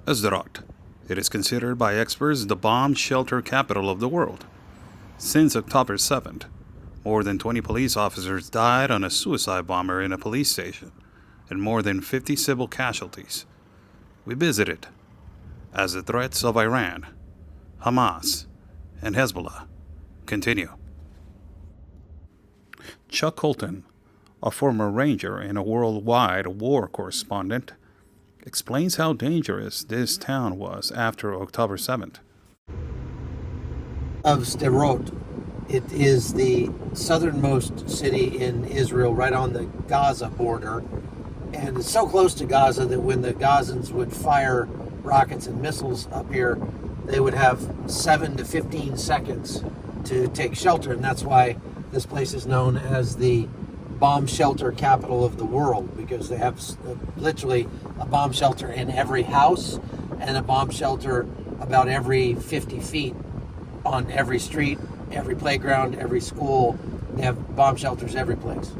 Sderot. It is considered by experts the bomb shelter capital of the world. Since October 7th, more than 20 police officers died on a suicide bomber in a police station, and more than 50 civil casualties. We visited as the threats of Iran, Hamas, and Hezbollah continue. Chuck Colton, a former ranger and a worldwide war correspondent, explains how dangerous this town was after October 7th. Of Sderot. It is the southernmost city in Israel, right on the Gaza border. And it's so close to Gaza that when the Gazans would fire rockets and missiles up here, they would have 7 to 15 seconds to take shelter. And that's why this place is known as the bomb shelter capital of the world, because they have literally a bomb shelter in every house and a bomb shelter about every 50 feet on every street, every playground, every school. They have bomb shelters every place.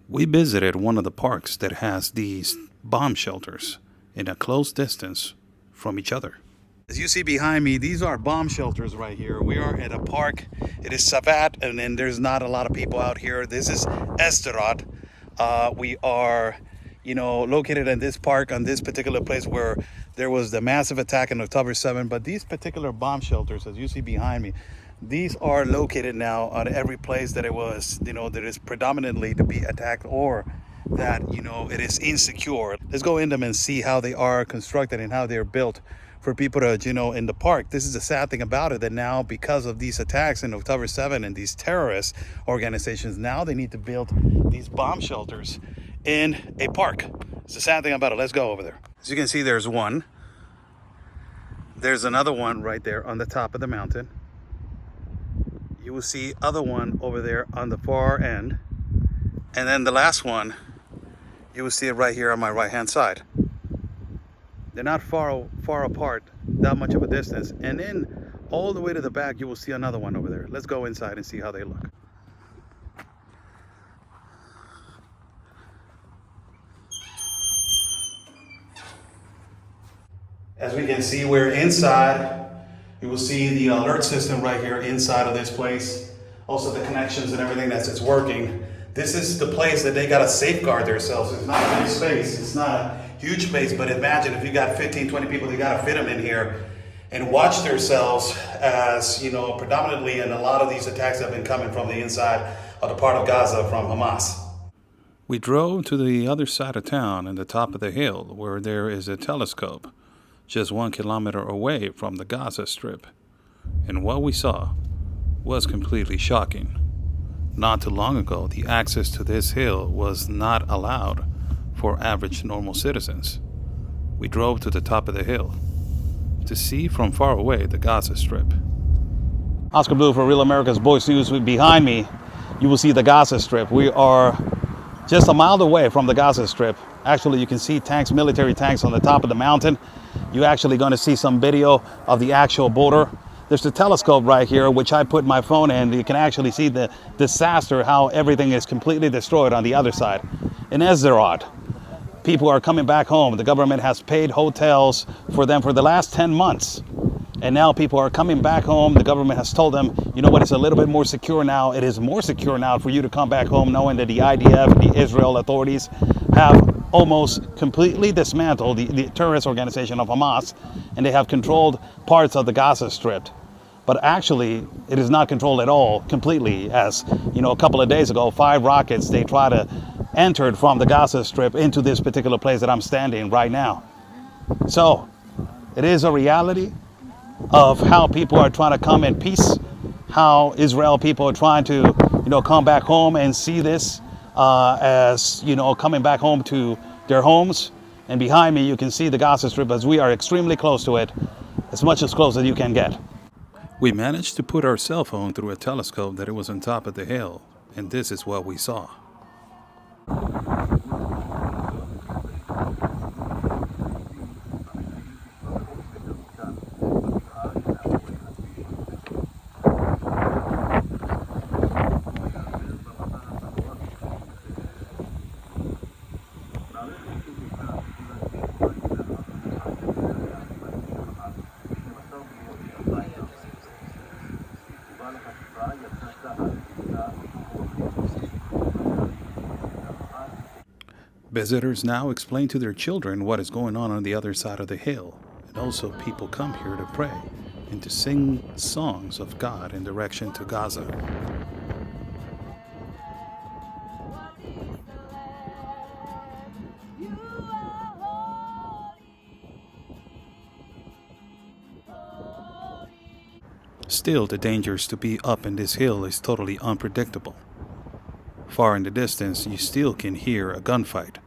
We visited one of the parks that has these bomb shelters in a close distance from each other. As you see behind me, these are bomb shelters right here. We are at a park. It is Sabbat, and then there's not a lot of people out here. This is Sderot. We are, located in this park on this particular place where there was the massive attack on October 7th. But these particular bomb shelters, as you see behind me, these are located now on every place that it was, that is predominantly to be attacked or that, it is insecure. Let's go in them and see how they are constructed and how they're built for people to, in the park. This is the sad thing about it, that now because of these attacks in October 7 and these terrorist organizations, now they need to build these bomb shelters in a park. It's the sad thing about it. Let's go over there. As you can see, there's one. There's another one right there on the top of the mountain. You will see other one over there on the far end. And then the last one, you will see it right here on my right hand side. They're not far apart, that much of a distance. And then all the way to the back, you will see another one over there. Let's go inside and see how they look. As we can see, we're inside. You will see the alert system right here inside of this place. Also the connections and everything that's working. This is the place that they got to safeguard themselves. It's not a big space. It's not a huge space, but imagine if you got 15, 20 people, they got to fit them in here and watch themselves as, predominantly, and a lot of these attacks have been coming from the inside of the part of Gaza from Hamas. We drove to the other side of town in the top of the hill where there is a telescope just 1 kilometer away from the Gaza Strip. And what we saw was completely shocking. Not too long ago, the access to this hill was not allowed for average normal citizens. We drove to the top of the hill to see from far away the Gaza Strip. Oscar Blue for Real America's Voice News. Behind me, you will see the Gaza Strip. We are just a mile away from the Gaza Strip. Actually, you can see tanks, military tanks on the top of the mountain. You're actually going to see some video of the actual border. There's the telescope right here, which I put my phone in. You can actually see the disaster, how everything is completely destroyed on the other side. In Sderot, people are coming back home. The government has paid hotels for them for the last 10 months. And now people are coming back home. The government has told them, you know what, it's a little bit more secure now. It is more secure now for you to come back home, knowing that the IDF, the Israel authorities have almost completely dismantled the terrorist organization of Hamas, and they have controlled parts of the Gaza Strip. But actually, it is not controlled at all completely, as, a couple of days ago, 5 rockets, they tried to enter from the Gaza Strip into this particular place that I'm standing right now. So, it is a reality of how people are trying to come in peace, how Israel people are trying to, come back home and see this as, coming back home to their homes. And behind me, you can see the Gaza Strip, as we are extremely close to it, as much as close as you can get. We managed to put our cell phone through a telescope that it was on top of the hill, and this is what we saw. Visitors now explain to their children what is going on the other side of the hill, and also people come here to pray and to sing songs of God in direction to Gaza. Still, the dangers to be up in this hill is totally unpredictable. Far in the distance, you still can hear a gunfight.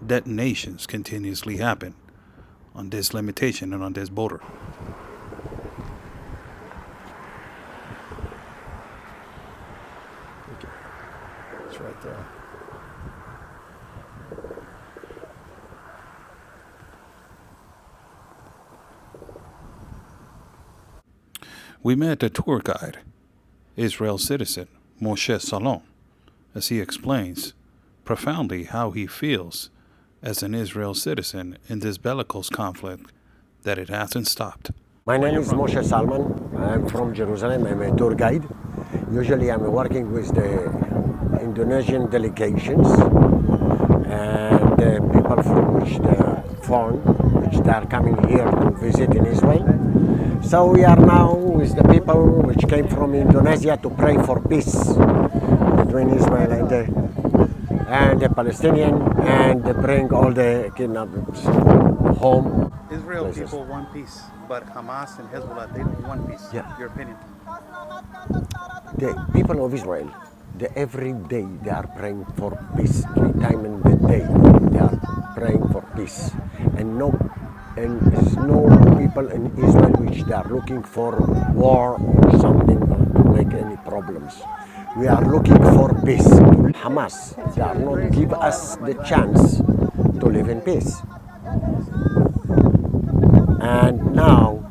Detonations continuously happen on this limitation and on this border. It's right there. We met a tour guide, Israel citizen Moshe Salom, as he explains profoundly how he feels as an Israel citizen in this bellicose conflict, that it hasn't stopped. My name is Moshe Salman. I'm from Jerusalem. I'm a tour guide. Usually I'm working with the Indonesian delegations and the people from which they're foreign, which they are coming here to visit in Israel. So we are now with the people which came from Indonesia to pray for peace between Israel and the Palestinian, and they bring all the kidnappers home. Israel places. people want peace, but Hamas and Hezbollah, they don't want peace. Yeah. Your opinion? The people of Israel, every day they are praying for peace. 3 times in the day they are praying for peace, and there's no people in Israel which they are looking for war or something to make any problems. We are looking for peace. Hamas, they are not give us the chance to live in peace. And now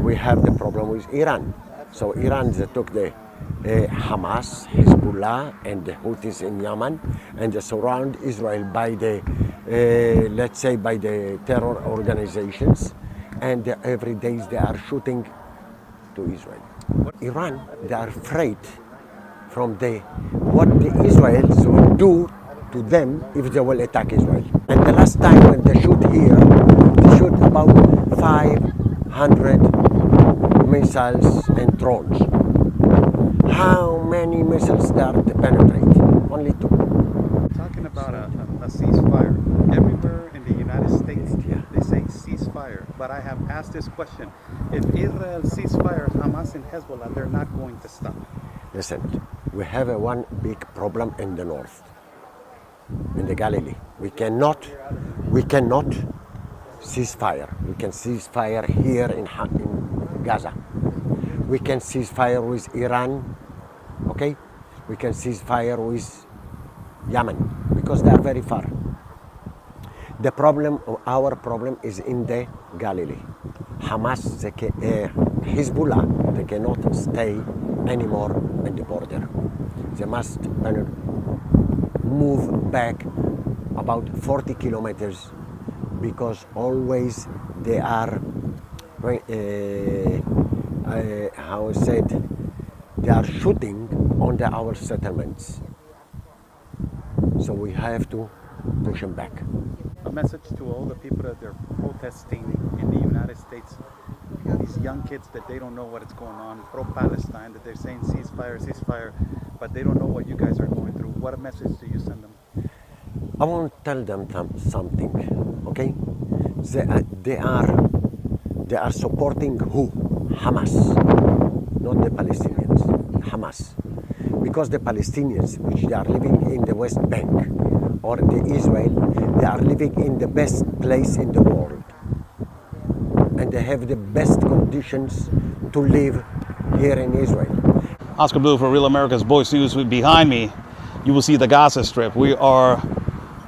we have the problem with Iran. So Iran, they took the Hamas, Hezbollah, and the Houthis in Yemen, and they surround Israel by the, let's say, by the terror organizations, and every day they are shooting to Israel. Iran, they are afraid from what the Israelis will do to them if they will attack Israel. And the last time when they shoot here, they shoot about 500 missiles and drones. How many missiles they are to penetrate? Only 2. Talking about a ceasefire. Everywhere in the United States, they say ceasefire. But I have asked this question. If Israel ceasefire, Hamas and Hezbollah, they're not going to stop. Listen, we have one big problem in the north, in the Galilee. We cannot cease fire. We can cease fire here in Gaza. We can cease fire with Iran, okay? We can cease fire with Yemen, because they are very far. The problem, our problem is in the Galilee. Hamas, Hezbollah, they cannot stay anymore in the border. They must move back about 40 kilometers, because always they are, how I said, they are shooting on our settlements. So we have to push them back. A message to all the people that they're protesting in the United States. These young kids that they don't know what is going on, pro-Palestine, that they're saying ceasefire, ceasefire, but they don't know what you guys are going through. What a message do you send them? I want to tell them something, okay? They are supporting who? Hamas, not the Palestinians. Hamas, because the Palestinians, which they are living in the West Bank or the Israel, they are living in the best place in the world, and they have the best conditions to live here in Israel. Oscar Blue for Real America's Voice News. Behind me, you will see the Gaza Strip. We are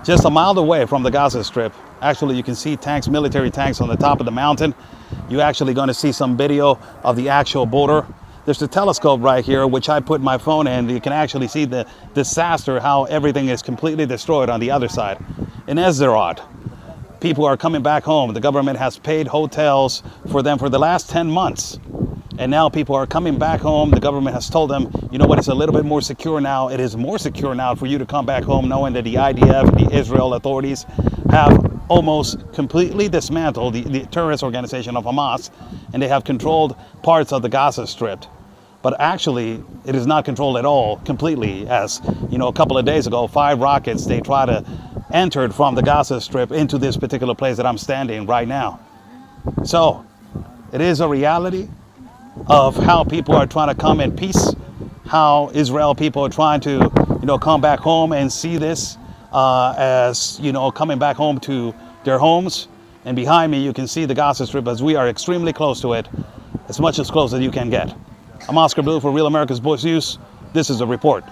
just a mile away from the Gaza Strip. Actually, you can see tanks, military tanks on the top of the mountain. You're actually going to see some video of the actual border. There's a telescope right here, which I put my phone in. You can actually see the disaster, how everything is completely destroyed on the other side. In Sderot, people are coming back home. The government has paid hotels for them for the last 10 months. And now people are coming back home. The government has told them, you know what, it's a little bit more secure now. It is more secure now for you to come back home, knowing that the IDF, the Israel authorities, have almost completely dismantled the terrorist organization of Hamas, and they have controlled parts of the Gaza Strip. But actually, it is not controlled at all completely, as you know, a couple of days ago, 5 rockets, they tried to enter from the Gaza Strip into this particular place that I'm standing right now. So it is a reality of how people are trying to come in peace, how Israel people are trying to, you know, come back home and see this as, you know, coming back home to their homes. And behind me, you can see the Gaza Strip, as we are extremely close to it, as much as close as you can get. I'm Oscar Blue for Real America's Voice News. This is a report.